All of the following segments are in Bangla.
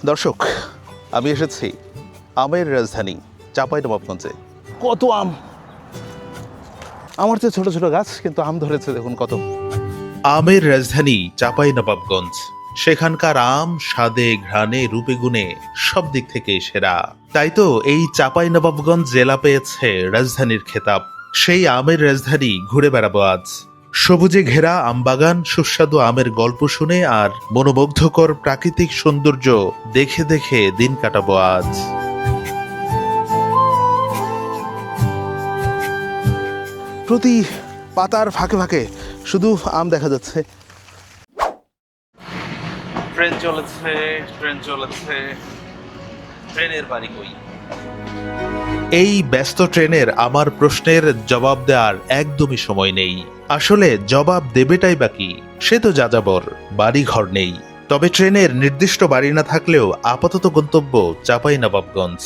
দর্শক, আমি এসেছি আমের রাজধানী চাঁপাইনবাবগঞ্জে। কত আম! আমার যে ছোট ছোট গাছ, কিন্তু আম ধরেছে দেখুন কত। আমের রাজধানী চাঁপাইনবাবগঞ্জ, সেখানকার আম স্বাদে, ঘ্রাণে, রূপে, গুণে সব দিক থেকে সেরা। তাই তো এই চাঁপাইনবাবগঞ্জ জেলা পেয়েছে রাজধানীর খেতাব। সেই আমের রাজধানী ঘুরে বেড়াবো আজ। সবুজে ঘেরা আমবাগান, সুস্বাদু আমের গল্প শুনে আর মনোমুগ্ধকর প্রাকৃতিক সৌন্দর্য দেখে দেখে দিন কাটাবো আজ। প্রতি পাতার ফাঁকে ফাঁকে শুধু আম দেখা যাচ্ছে। ট্রেন চলেছে, ট্রেনের বাড়ি কই? এই ব্যস্ত ট্রেনের আমার প্রশ্নের জবাব দেওয়ার একদমই সময় নেই। আসলে জবাব দেবেটাই বাকি, সে তো যাযাবর, বাড়ি ঘর নেই। তবে ট্রেনের নির্দিষ্ট বাড়ি না থাকলেও আপাতত গন্তব্য চাঁপাইনবাবগঞ্জ।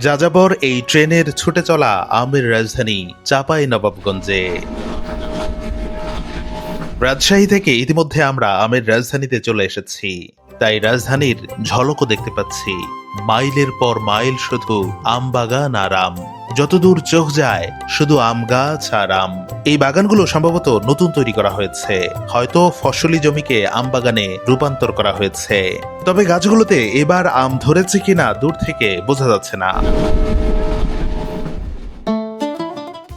যাযাবর এই ট্রেনের ছুটে চলা আমের রাজধানী চাঁপাইনবাবগঞ্জে। রাজশাহী থেকে ইতিমধ্যে আমরা আমের রাজধানীতে চলে এসেছি, তাই রাজধানীর ঝলকও দেখতে পাচ্ছি। মাইলের পর মাইল শুধু আম বাগান আর আম, যতদূর চোখ যায় শুধু আম গাছ আর আম। এই বাগানগুলো সম্ভবত নতুন তৈরি করা হয়েছে, হয়তো ফসলি জমিকে আম বাগানে রূপান্তর করা হয়েছে। তবে গাছগুলোতে এবার আম ধরেছে কিনা দূর থেকে বোঝা যাচ্ছে না।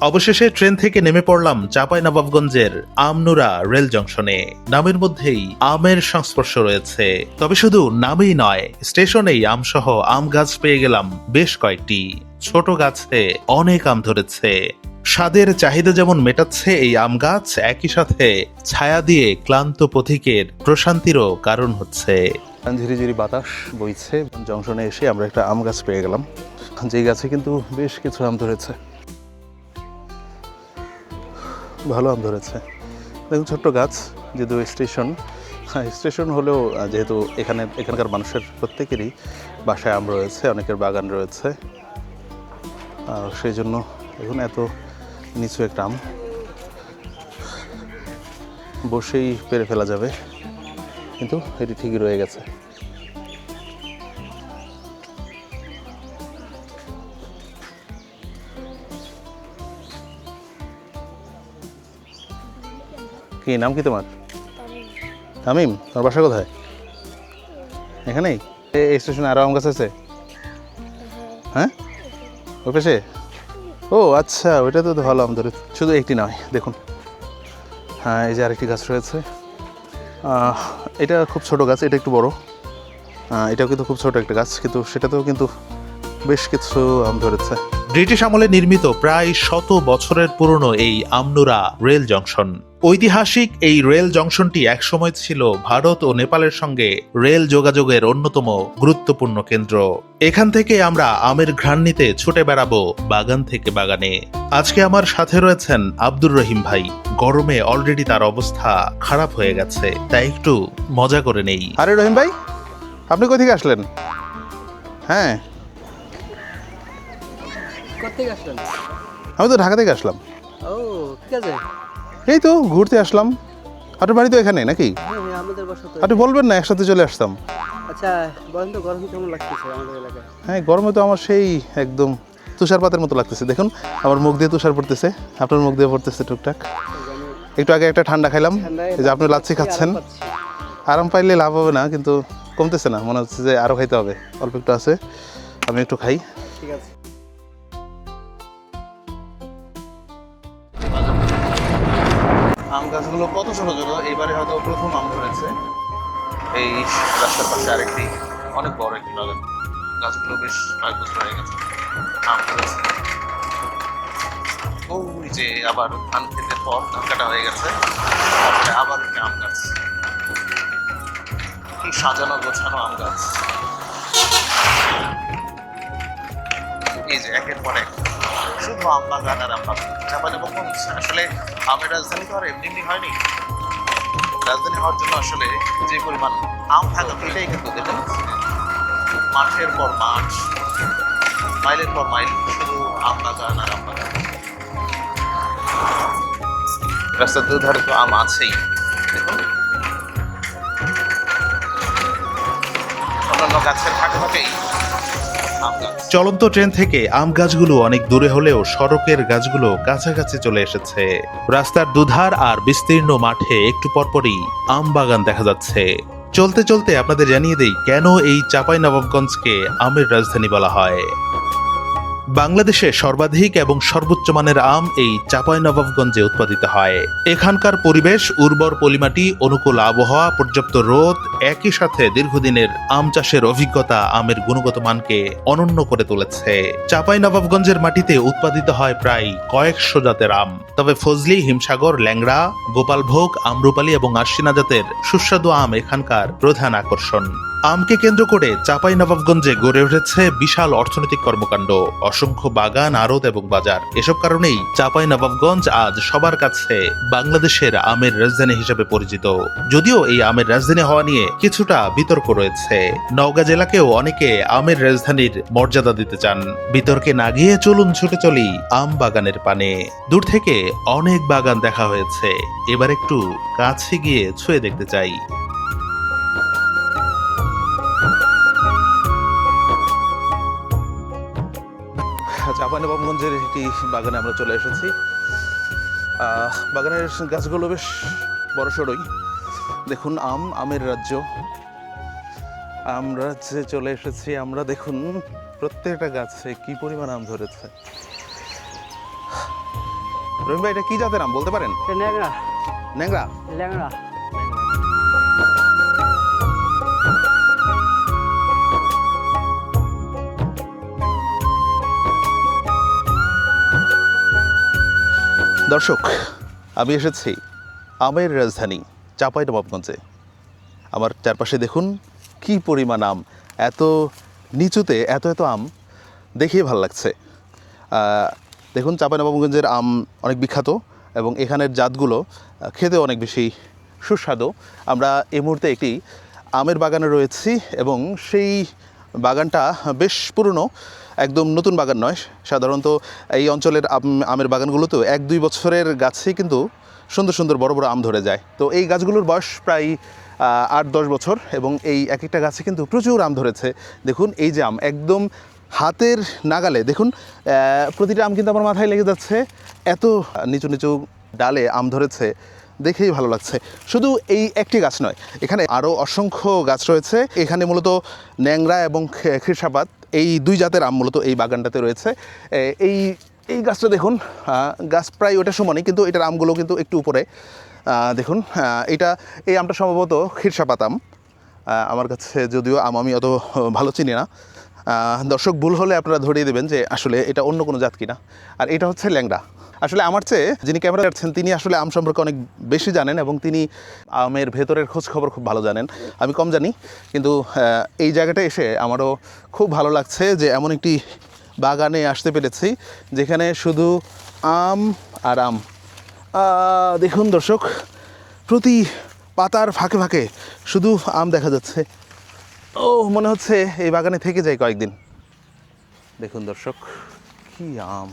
অবশেষে ট্রেন থেকে নেমে পড়লাম চাঁপাইনবাবগঞ্জের আমনুরা রেল জংশনে। নামের মধ্যেই আমের সংস্পর্শ রয়েছে, তবে শুধু নামেই নয়, স্টেশনেই আমসহ আম গাছ পেয়ে গেলাম বেশ কয়েকটি। ছোট গাছে অনেক আম ধরেছে। স্বাদের চাহিদা যেমন মেটাচ্ছে এই আম গাছ, একই সাথে ছায়া দিয়ে ক্লান্ত পথিকের প্রশান্তিরও কারণ হচ্ছে। ঝিরিঝিরি বাতাস বইছে। জংশনে এসে আমরা একটা আম গাছ পেয়ে গেলাম, যে গাছে কিন্তু বেশ কিছু আম ধরেছে। ভালো আম ধরেছে। দেখুন, ছোট্ট গাছ, যেহেতু স্টেশন হলেও যেহেতু এখানকার মানুষের প্রত্যেকেরই বাসায় আম রয়েছে, অনেকের বাগান রয়েছে, আর সেই জন্য দেখুন এত নিচু একটা আম বসেই পেরে ফেলা যাবে, কিন্তু এটি ঠিকই রয়ে গেছে। কি নাম কি তোমার? তামিম। তোমার বাসা কোথায়? এখানেই? এই স্টেশনে আরো আম গাছ আছে? হ্যাঁ, ওই পাশে? ও আচ্ছা, ওইটা তো ভালো আম ধরে। শুধু একটি নয়, দেখুন, হ্যাঁ, এই যে আরেকটি গাছ রয়েছে। এটা খুব ছোট গাছ, এটা একটু বড়। এটাও কিন্তু খুব ছোট একটা গাছ, কিন্তু সেটাতেও কিন্তু বেশ কিছু আম ধরেছে। ব্রিটিশ আমলে নির্মিত প্রায় 100 বছরের পুরনো এই আমনুরা রেল জংশন। ঐতিহাসিক এই রেল জংশনটি একসময় ছিল ভারত ও নেপালের সঙ্গে রেল যোগাযোগের অন্যতম গুরুত্বপূর্ণ কেন্দ্র। এখান থেকে আমরা আমের ঘ্রাণ নিতে ছুটে বেড়াবো বাগান থেকে বাগানে। আজকে আমার সাথে রয়েছেন আব্দুর রহিম ভাই। গরমে অলরেডি তার অবস্থা খারাপ হয়ে গেছে, তাই একটু মজা করে নেই। আরে রহিম ভাই, আপনি কোথা থেকে আসলেন? হ্যাঁ, আমি তো ঢাকা থেকে আসলাম। ও ঠিক আছে, এই তো ঘুরতে আসলাম। আপনার বাড়ি তো এখানে নাকি? আমাদের বাসা তো। আপনি বলবেন না, একসাথে চলে আসতাম। আচ্ছা বলেন তো, গরম কেমন লাগতেছে আমাদের এলাকায়? হ্যাঁ, গরমে তো আমার সেই একদম তুষারপাতের মতো লাগতেছে। দেখুন, আমার মুখ দিয়ে তুষার পড়তেছে, আপনার মুখ দিয়ে পড়তেছে টুকটাক। একটু আগে একটা ঠান্ডা খাইলাম, এই যে আপনি লাচ্ছি খাচ্ছেন। আরাম পাইলে লাভ হবে না, কিন্তু কমতেছে না, মনে হচ্ছে যে আরও খাইতে হবে। অল্প একটু আছে, আমি একটু খাই। ঠিক আছে। আম গাছগুলো কত ছোট ছোট, এবারে হয়তো প্রথম আম ধরেছে। এই রাস্তার পাশে আরেকটি অনেক বড় একটি বাগান, গাছগুলো বেশ কয়েক বছর হয়ে গেছে, আম ধরেছে। ওই যে আবার ধান খেতের পর ধান কাটা হয়ে গেছে, তারপরে আবার একটি আম গাছ। কি সাজানো গোছানো আম গাছ! এই যে একের পর এক শুধু আম বাগান আর আম বাগান। চাঁপাইনবাবগঞ্জ আসলে আমের রাজধানী তো আর এমনি এমনি হয়নি। রাজধানী হওয়ার জন্য আসলে যে পরিমাণ আম থাকা, এটাই কিন্তু দেখুন, মাঠের পর মাঠ, মাইলের পর মাইল শুধু আম বাগান আর আম বাগান। রাস্তার দুধারে তো আম আছেই, দেখুন। আমরা অন্যান্য গাছের ফাঁকে ফাঁকেই আম গাছ। চলন্ত ট্রেন থেকে আম গাছগুলো অনেক দূরে হলেও সড়কের গাছগুলো কাছাকাছি চলে এসেছে। রাস্তার দুধার আর বিস্তীর্ণ মাঠে একটু পরপরই আম বাগান দেখা যাচ্ছে। চলতে চলতে আপনাদের জানিয়ে দেই কেন এই চাঁপাইনবাবগঞ্জকে আমের রাজধানী বলা হয়। বাংলাদেশে সর্বাধিক এবং সর্বোচ্চ মানের আম এই চাঁপাইনবাবগঞ্জে উৎপাদিত হয়। এখানকার পরিবেশ উর্বর পলিমাটি, অনুকূল আবহাওয়া, পর্যাপ্ত রোদ, একই সাথে দীর্ঘদিনের আম চাষের অভিজ্ঞতা আমের গুণগত মানকে অনন্য করে তুলেছে। চাঁপাইনবাবগঞ্জের মাটিতে উৎপাদিত হয় প্রায় কয়েকশো জাতের আম। তবে ফজলি, হিমসাগর, ল্যাংড়া, গোপালভোগ, আম্রপালি এবং আশ্বিনা জাতের সুস্বাদু আম এখানকার প্রধান আকর্ষণ। আমকে কেন্দ্র করে চাঁপাইনবাবগঞ্জে গড়ে উঠেছে বিশাল অর্থনৈতিক কর্মকাণ্ড, অসংখ্য বাগান, আড়ত এবং বাজার। এসব কারণেই চাঁপাইনবাবগঞ্জ আজ সবার কাছে বাংলাদেশের আমের রাজধানী হিসেবে পরিচিত। যদিও এই আমের রাজধানী হওয়া নিয়ে কিছুটা বিতর্ক রয়েছে। নওগাঁ জেলাকেও অনেকে আমের রাজধানীর মর্যাদা দিতে চান। বিতর্কে না গিয়ে চলুন ছুটে চলি আম বাগানের পানে। দূর থেকে অনেক বাগান দেখা হয়েছে, এবার একটু কাছে গিয়ে ছুঁয়ে দেখতে চাই। চাঁপাইনবাবগঞ্জের একটি বাগানে আমরা চলে এসেছি। বাগানের গাছগুলো বেশ বড়সড়ই। দেখুন আমের রাজ্য, আম রাজ্যে চলে এসেছি আমরা। দেখুন প্রত্যেকটা গাছে কি পরিমাণ আম ধরেছে। রহিম ভাই, এটা কি জাতের আম বলতে পারেন? ল্যাংড়া ন্যাংরা। ল্যাংড়া দর্শক, আমি এসেছি আমের রাজধানী চাঁপাইনবাবগঞ্জে। আমার চারপাশে দেখুন কি পরিমাণ আম, এত নিচুতে এত এত আম, দেখেই ভালো লাগছে। দেখুন চাঁপাইনবাবগঞ্জের আম অনেক বিখ্যাত এবং এখানের জাতগুলো খেতে অনেক বেশি সুস্বাদু। আমরা এই মুহূর্তে একটি আমের বাগানে রয়েছি এবং সেই বাগানটা বেশ পুরনো, একদম নতুন বাগান নয়। সাধারণত এই অঞ্চলের আমের বাগানগুলোতেও 1-2 বছরের গাছে কিন্তু সুন্দর সুন্দর বড় বড় আম ধরে যায়। তো এই গাছগুলোর বয়স প্রায় 8-10 বছর এবং এই এক একটা গাছে কিন্তু প্রচুর আম ধরেছে। দেখুন এই যে আম একদম হাতের নাগালে, দেখুন প্রতিটা আম কিন্তু আমার মাথায় লেগে যাচ্ছে, এত নিচু নিচু ডালে আম ধরেছে, দেখেই ভালো লাগছে। শুধু এই একটি গাছ নয়, এখানে আরও অসংখ্য গাছ রয়েছে। এখানে মূলত ন্যাংরা এবং খিরসাপাত এই 2 জাতের আম মূলত এই বাগানটাতে রয়েছে। এই গাছটা দেখুন, গাছ প্রায় ওটা সমানই, কিন্তু এটার আমগুলো কিন্তু একটু উপরে। দেখুন এই আমটা সম্ভবত খিরসাপাত আম। আমার কাছে যদিও আম আমি অত ভালো চিনি না, দর্শক ভুল হলে আপনারা ধরিয়ে দেবেন যে আসলে এটা অন্য কোনো জাত কিনা। আর এটা হচ্ছে ল্যাংড়া। আসলে আমার চেয়ে যিনি ক্যামেরা আছেন তিনি আসলে আম সম্পর্কে অনেক বেশি জানেন এবং তিনি আমের ভেতরের খোঁজ খবর খুব ভালো জানেন, আমি কম জানি। কিন্তু এই জায়গাটা এসে আমারও খুব ভালো লাগছে যে এমন একটি বাগানে আসতে পেরেছি যেখানে শুধু আম আর আম। দেখুন দর্শক, প্রতি পাতার ফাঁকে ফাঁকে শুধু আম দেখা যাচ্ছে। ও মনে হচ্ছে এই বাগানে থেকে যাই কয়েকদিন। দেখুন দর্শক, কি আম!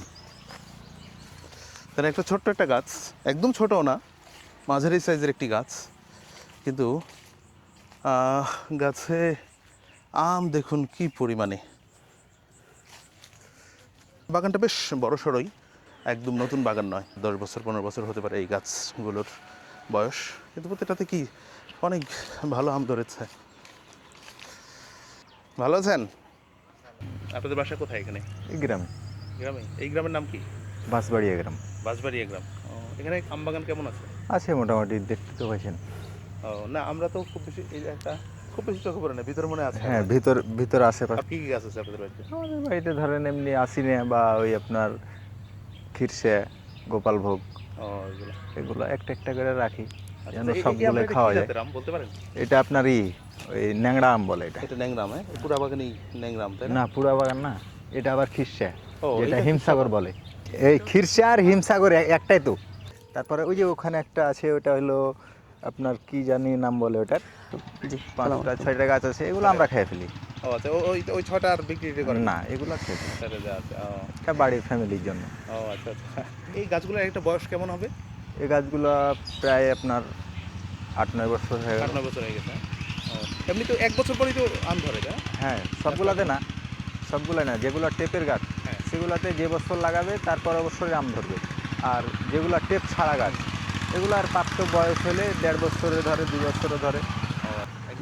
তাহলে একটা ছোট্ট একটা গাছ, একদম ছোটও না, মাঝারি সাইজের একটি গাছ, কিন্তু গাছে আম দেখুন কি পরিমাণে। বাগানটা বেশ বড় সড়ই, একদম নতুন বাগান নয়, 10 বছর 15 বছর হতে পারে এই গাছগুলোর বয়স, কিন্তু প্রত্যেকটাতে কি অনেক ভালো আম ধরেছে। ভালো আছেন? আপনাদের বাসা কোথায়? এখানে এই গ্রামে। গ্রামে? এই গ্রামের নাম কি? বাঁশবাড়িয়া গ্রাম। বাঁশবাড়িয়া গ্রাম। এখানে আম বাগান কেমন আছে? আছে মোটামুটি, দেখতে তো পাচ্ছেন। না, আমরা তো খুব বেশি এই একটা খুব বেশি চোখে পড়ে না, ভিতরে মনে আছে। হ্যাঁ, ভিতর আশেপাশে। কি কি গাছ আছে আপনাদের বাড়িতে? আমাদের বাড়িতে ধরেন এমনি আসিনে বা ওই আপনার খিরসে, গোপালভোগ, এগুলো এগুলো একটা একটা করে রাখি যেন আচ্ছা, সবগুলো খাওয়া যায়। আম বলতে পারেন? এটা আপনার ওই ন্যাংড়া আম বলে এটা। এটা ন্যাংরা আম? পুরা বাগানই ন্যাংরা আম তাই না? না, পুরা বাগান না, এটা আবার খিরসে, এটা যেটা হিমসাগর বলে। এই খিরসে আর হিমসাগর একটাই তো। তারপরে ওই যে ওখানে একটা আছে, ওটা হলো আপনার কি জানি নাম বলে ওটার, 5টা 6টা গাছ আছে, এগুলো আমরা খেয়ে ফেলি। আচ্ছা, ওই 6টা আর বিক্রি করেন না, এগুলো খেয়ে ফেলি, তাহলে যা আছে। এটা বাড়ির ফ্যামিলির জন্য। আচ্ছা আচ্ছা। এই গাছগুলোর একটা বয়স কেমন হবে? এই গাছগুলো প্রায় আপনার 8-9 বছর হয়ে গেল। 8-9 বছর হয়ে গেছে। এমনি তো 1 বছর পরেই তো আম ধরে, তাই না? হ্যাঁ, সবগুলাতে না, সবগুলা না, যেগুলো টেপের গাছ হ্যাঁ। সেগুলাতে যে বছর লাগাবে তার পরের বছরে আম ধরবে। আর যেগুলো টেপ ছাড়া গাছ এগুলার প্রাপ্ত বয়স হলে 1.5 বছরে ধরে, 2 বছরে ধরে।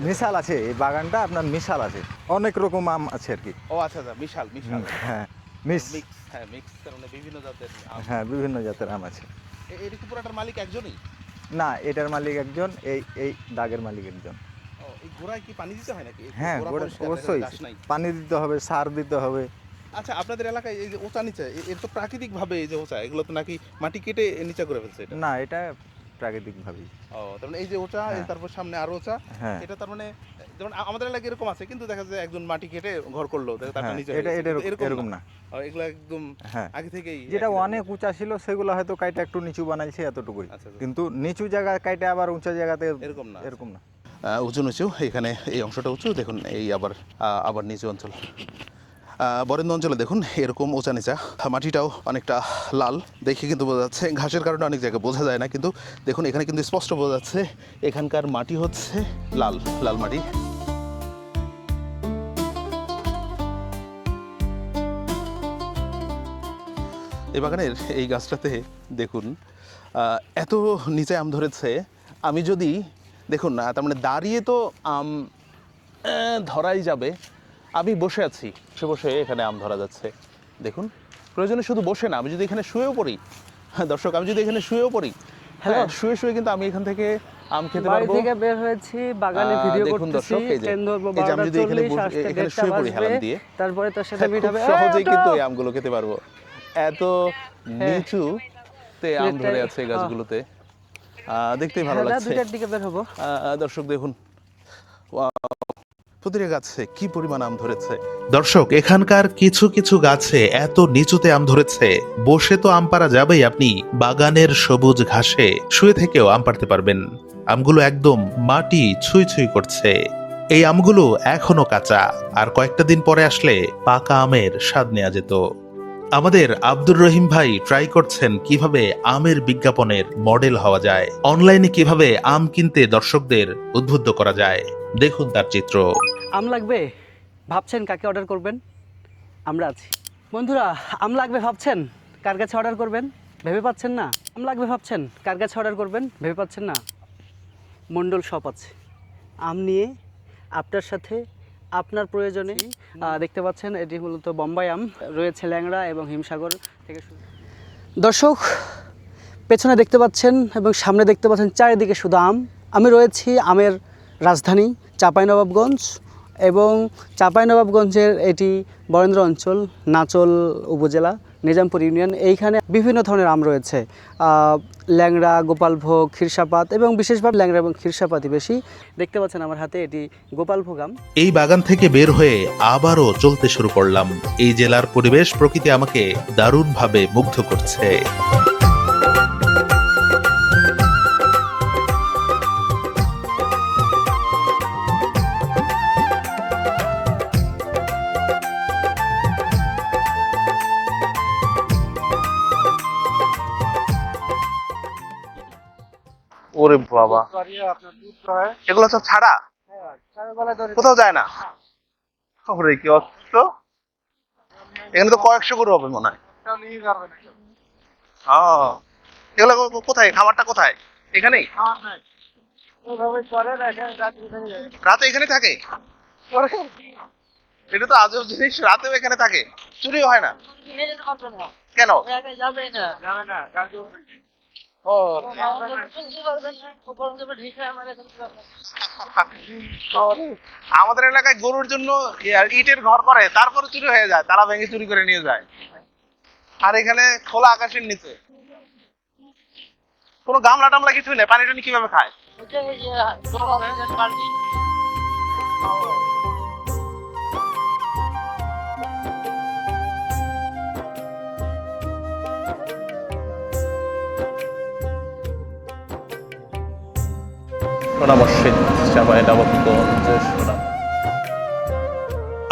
মিশাল আছে এই বাগানটা, আপনার মিশাল আছে, অনেক রকম আম আছে আর কি। ও আচ্ছা আচ্ছা, বিশাল বিশাল। হ্যাঁ, মিক্স, মিক্স, হ্যাঁ মিক্স, কারণে বিভিন্ন জাতের আম। হ্যাঁ বিভিন্ন জাতের আম আছে। এই পুরাটার মালিক একজনই? না, এটার মালিক একজন, এই দাগের মালিক একজন। ও, এই গোড়ায় কি পানি দিতে হয় নাকি? এই হ্যাঁ, গোড়া পরিষ্কার, অবশ্যই ঘাস নাই। পানি দিতে হবে, সার দিতে হবে। আচ্ছা, আপনাদের এলাকায় এই যে ওচা নিচে, এর তো প্রাকৃতিক ভাবে এই যে ওচা, এগুলো তো নাকি মাটি কেটে নিচে করে ফেলছে এটা? না, এটা প্রাকৃতিকভাবেই। ও, তার মানে এই যে ওচা, হ্যাঁ। তারপর সামনে আরো ওচা, হ্যাঁ, এটা তার মানে যেমন আমাদের এলাকায় এরকম আছে, কিন্তু দেখা যায় একজন মাটি কেটে ঘর করলো, তারপর হ্যাঁ, নিচে এটা হয়ে এটা গেছে। এরকম না। ও, এগুলো একদম হ্যাঁ, আগে থেকেই যেটা একই অনেক উঁচা ছিল সেগুলো হয়তো কাইটা একটু নিচু বানাইছে এতটুকুই, আচ্ছা, আচ্ছা। কিন্তু নিচু জায়গা কাইটা আবার উঁচা জায়গাতে এরকম না। এরকম না। উঁচু নিচু, এখানে এই অংশটা উঁচু, দেখুন এই আবার নিচু অঞ্চল। বরেন্দ্র অঞ্চলে দেখুন এরকম উঁচা নিচা, মাটিটাও অনেকটা লাল দেখে কিন্তু বোঝা যাচ্ছে, ঘাসের কারণে অনেক জায়গায় বোঝা যায় না, কিন্তু দেখুন এখানে কিন্তু স্পষ্ট বোঝা যাচ্ছে এখানকার মাটি হচ্ছে লাল লাল মাটি। এই বাগানের এই গাছটাতে দেখুন এত নিচে আম ধরেছে, আমি যদি দেখুন না, তার মানে দাঁড়িয়ে তো আম ধরাই যাবে, আমি বসে আছি, বসে বসে এখানে আম ধরা যাচ্ছে। দেখুন, প্রয়োজনে শুধু বসে না, আমি যদি এখানে শুয়েও পড়ি, দর্শক আমি যদি এখানে শুয়েও পড়ি, হ্যাঁ শুয়ে শুয়ে কিন্তু আমি এখান থেকে আম খেতে বাড়ি পারবো। থেকে বের হয়েছি, বাগানে ভিডিও দেখুন করতেছি, দর্শক, এই যে ট্রেন ধরবো এই যে আমি যদি এখানে 12:40, এখানে আসতে শুয়ে পড়ি হেলান বাজবে, দিয়ে, তারপরে তোর সাথে মিট খুব হবে। সহজেই ওঠো। কিন্তু এই আমগুলো খেতে পারবো। এত নিচুতে আম ধরে আছে এই গাছগুলোতে, দেখতেই ভালো হ্যাঁ, লাগছে। 2টার দিকে বের হবো। দর্শক দেখুন, প্রতিটা গাছে কি পরিমাণ আম ধরেছে। দর্শক, এখানকার কিছু কিছু গাছে এত নিচুতে আম ধরেছে, বসে তো আম পাড়া যাবেই, আপনি বাগানের সবুজ ঘাসে শুয়ে থেকেও আম পাড়তে পারবেন। আমগুলো একদম মাটি ছুঁই ছুঁই করছে। এই আমগুলো এখনো কাঁচা, আর কয়েকটা দিন পরে আসলে পাকা আমের স্বাদ নেওয়া যেত। আমাদের আব্দুর রহিম ভাই ট্রাই করছেন কিভাবে আমের বিজ্ঞাপনের মডেল হওয়া যায়, অনলাইনে কিভাবে আম কিনতে দর্শকদের উদ্বুদ্ধ করা যায়। দেখুন তার চিত্র। আম লাগবে ভাবছেন কাকে অর্ডার করবেন? আমরা আছি। বন্ধুরা, আম লাগবে ভাবছেন কার কাছে অর্ডার করবেন? ভেবে পাচ্ছেন না? আম লাগবে ভাবছেন কার কাছে অর্ডার করবেন? ভেবে পাচ্ছেন না? মণ্ডল শপ আছে। আম নিয়ে আপনার সাথে আপনার প্রয়োজনে দেখতে পাচ্ছেন, এটি মূলত বোম্বাই আম, রয়েছে ল্যাংড়া এবং হিমসাগর থেকে শুরু। দর্শক, পেছনে দেখতে পাচ্ছেন এবং সামনে দেখতে পাচ্ছেন, চারিদিকে শুধু আম। আমি রয়েছি আমের রাজধানী চাঁপাইনবাবগঞ্জ, এবং চাঁপাইনবাবগঞ্জের এটি বরেন্দ্র অঞ্চল, নাচল উপজেলা, নিজামপুর ইউনিয়ন। এইখানে বিভিন্ন ধরনের আম রয়েছে, ল্যাংড়া, গোপালভোগ, ক্ষীরসাপাত, এবং বিশেষভাবে ল্যাংড়া এবং ক্ষীরসাপাতই বেশি। দেখতে পাচ্ছেন আমার হাতে এটি গোপালভোগ আম। এই বাগান থেকে বের হয়ে আবারও চলতে শুরু করলাম। এই জেলার পরিবেশ, প্রকৃতি আমাকে দারুণভাবে মুগ্ধ করছে। ওরে বাবা, এগুলো সব ছাড়া, কোথাও যায় না। ওরে কি অস্ত, এখানে তো কয়েকশো গরু হবে মনে হয়। এগুলো কোথায়, খাবারটা কোথায়? এখানেই রাতে এখানে থাকে? এটা তো আজব জিনিস, রাতেও এখানে থাকে, চুরিও হয় না কেন? ও, আমাদের এলাকায় গরুর জন্য ইটের ঘর করে, তারপরে চুরি হয়ে যায়, তারা ভেঙে চুরি করে নিয়ে যায়। আর এখানে খোলা আকাশের নিচে কোনো গামলা টামলা কিছুই নেই, পানি টানি কিভাবে খায়?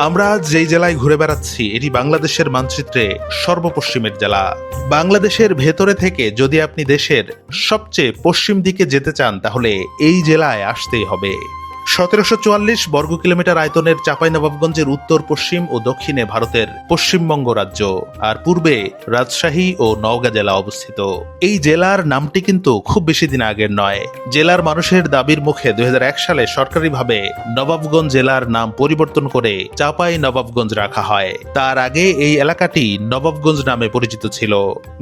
আমরা আজ যেই জেলায় ঘুরে বেড়াচ্ছি, এটি বাংলাদেশের মানচিত্রে সর্বপশ্চিমের জেলা। বাংলাদেশের ভেতরে থেকে যদি আপনি দেশের সবচেয়ে পশ্চিম দিকে যেতে চান, তাহলে এই জেলায় আসতেই হবে। 1744 বর্গ কিলোমিটার আয়তনের চাঁপাইনবাবগঞ্জের উত্তর পশ্চিম ও দক্ষিণে ভারতের পশ্চিমবঙ্গ রাজ্য, আর পূর্বে রাজশাহী ও নওগাঁ জেলা অবস্থিত। এই জেলার নামটি কিন্তু খুব বেশি দিন আগের নয়। জেলার মানুষের দাবির মুখে 2001 সালে সরকারিভাবে নবাবগঞ্জ জেলার নাম পরিবর্তন করে চাঁপাইনবাবগঞ্জ রাখা হয়। তার আগে এই এলাকাটি নবাবগঞ্জ নামে পরিচিত ছিল।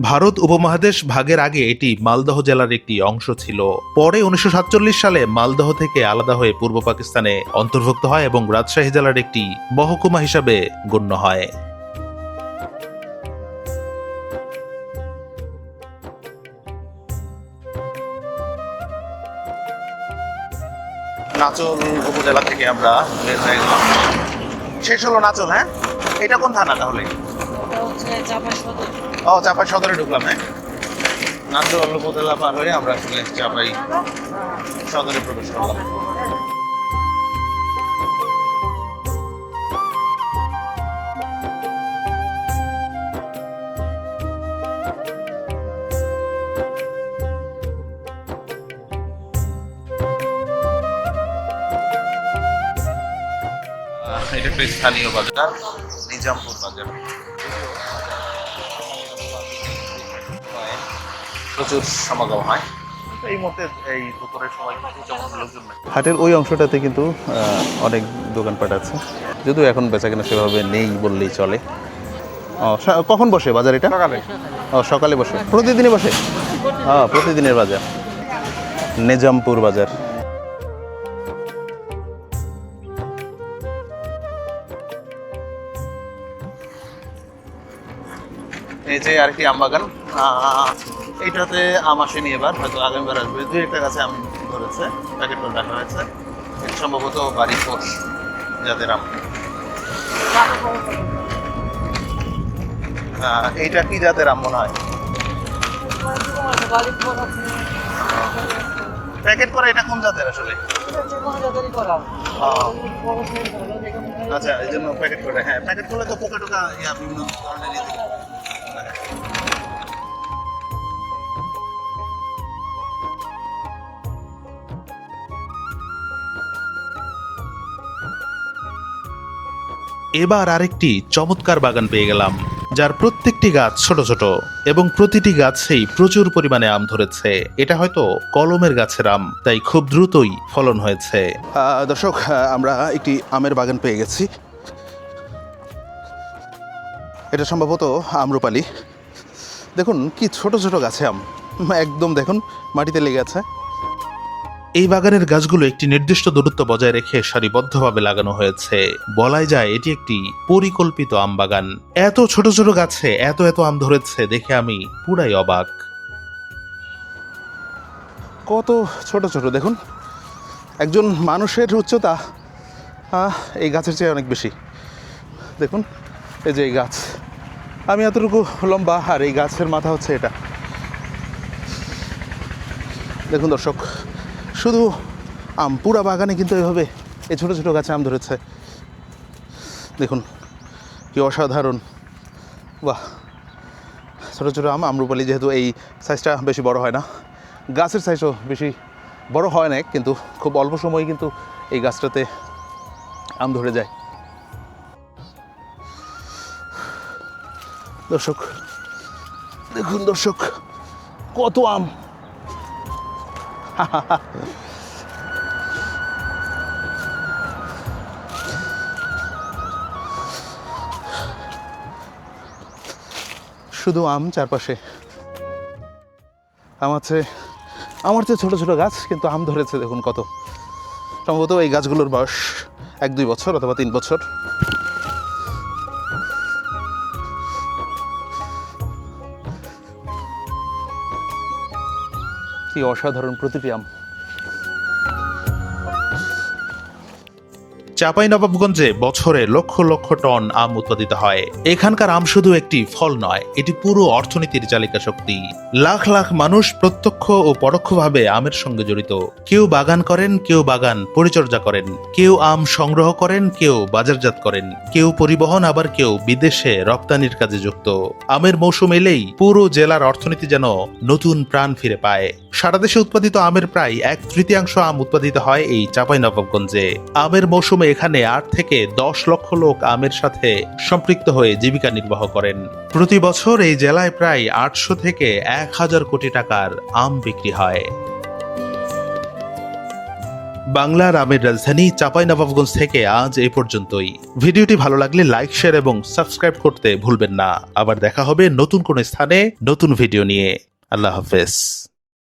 ভারত উপমহাদেশ ভাগের আগে এটি মালদহ জেলার একটি অংশ ছিল। পরে 1947 সালে মালদহ থেকে আলাদা হয়ে পূর্ব পাকিস্তানে অন্তর্ভুক্ত হয় এবং রাজশাহী জেলার একটি মহকুমা হিসাবে গণ্য হয়। নাচল উপজেলা থেকে আমরা বের হয়ে গেলাম। শেষ হলো নাচল। হ্যাঁ, এটা কোন থানা তাহলে? ও, চাঁপাই সদরে ঢুকলাম। হ্যাঁ, নাচল উপজেলা পার হয়ে আমরা আসলে চাঁপাই সদরে প্রবেশ করলাম। এটা একটা স্থানীয় বাজার, নিজামপুর বাজার। প্রচুর সমাগম হয় এই মুহূর্তে, এই দুপুরের সময় লোকজন। হাটের ওই অংশটাতে কিন্তু অনেক দোকানপাট আছে, যদিও এখন বেচাকেনা সেভাবে নেই বললেই চলে। কখন বসে বাজার এটা? সকালে। সকালে বসে, প্রতিদিনই বসে? প্রতিদিনের বাজার, নিজামপুর বাজার। এই যে আরেকটি আম বাগান, এইটাতে আম আসেনি এবার, হয়তো আগামীবার আসবে। দুই একটা গাছে আম ধরেছে, প্যাকেট করে রাখা হয়েছে। এটা সম্ভবত বাড়ি ফোর্স যাদের আম। এইটা কি জাতের আম মনে হয়? প্যাকেট করা, এটা কোন জাতের আসলে? আচ্ছা, এই জন্য প্যাকেট করে। হ্যাঁ, প্যাকেট করলে তো পোকা টোকা বিভিন্ন ধরনের। এবার আরেকটি চমৎকার বাগান পেয়ে গেলাম, যার প্রত্যেকটি গাছ ছোট ছোট এবং প্রতিটি গাছেই প্রচুর পরিমাণে আম ধরেছে। এটা হয়তো কলমের গাছের আম, তাই খুব দ্রুতই ফলন হয়েছে। দর্শক, আমরা একটি আমের বাগান পেয়ে গেছি। এটা সম্ভবত আম্রপালি। দেখুন কি ছোট ছোট গাছে আম, একদম দেখুন মাটিতে লেগে আছে। এই বাগানের গাছগুলো একটি নির্দিষ্ট দূরত্ব বজায় রেখে সারিবদ্ধভাবে লাগানো হয়েছে। বলাই যায় এটি একটি পরিকল্পিত আম বাগান। এত ছোট ছোট গাছে এত এত আম ধরেছে দেখে আমি পুরাই অবাক। কত ছোট ছোট দেখুন, একজন মানুষের উচ্চতা এই গাছের চেয়ে অনেক বেশি। দেখুন এই যে এই গাছ, আমি এতটুকু লম্বা, আর এই গাছের মাথা হচ্ছে এটা। দেখুন দর্শক, শুধু আম, পুরা বাগানে কিন্তু এভাবে এই ছোটো ছোটো গাছে আম ধরেছে। দেখুন কি অসাধারণ, বাহ! ছোটো ছোটো আম, আম্রপালি। যেহেতু এই সাইজটা বেশি বড় হয় না, গাছের সাইজও বেশি বড় হয় না, কিন্তু খুব অল্প সময়ে কিন্তু এই গাছটাতে আম ধরে যায়। দর্শক দেখুন, দর্শক কত আম! শুধু আম চারপাশে। আমার চেয়ে ছোটো ছোটো গাছ, কিন্তু আম ধরেছে দেখুন কত। সম্ভবত এই গাছগুলোর বয়স 1-2 বছর অথবা 3 বছর। কি অসাধারণ প্রতিটি আম! চাঁপাইনবাবগঞ্জে বছরে লক্ষ লক্ষ টন আম উৎপাদিত হয়। এখানকার আম শুধু একটি ফল নয়, এটি পুরো অর্থনীতির চালিকা শক্তি। লাখ লাখ মানুষ প্রত্যক্ষ ও পরোক্ষভাবে আমের সঙ্গে জড়িত। কেউ বাগান করেন, কেউ বাগান পরিচর্যা করেন, কেউ আম সংগ্রহ করেন, কেউ বাজারজাত করেন, কেউ পরিবহন, আবার কেউ বিদেশে রপ্তানির কাজে যুক্ত। আমের মৌসুম এলেই পুরো জেলার অর্থনীতি যেন নতুন প্রাণ ফিরে পায়। সারা দেশে উৎপাদিত আমের প্রায় 1/3 আম উৎপাদিত হয় এই চাঁপাইনবাবগঞ্জে। আমের মৌসুমে এখানে 8 থেকে 10 লক্ষ লোক আমের সাথে সম্পৃক্ত হয়ে জীবিকা নির্বাহ করেন। প্রতি বছর এই জেলায় প্রায় 800 থেকে 1000 কোটি টাকার আম বিক্রি হয়। বাংলার আমের রাজধানী চাঁপাইনবাবগঞ্জ থেকে আজ এই পর্যন্তই। ভিডিওটি ভালো লাগলে লাইক, শেয়ার এবং সাবস্ক্রাইব করতে ভুলবেন না। আবার দেখা হবে নতুন কোনো স্থানে নতুন ভিডিও নিয়ে। আল্লাহ হাফেজ।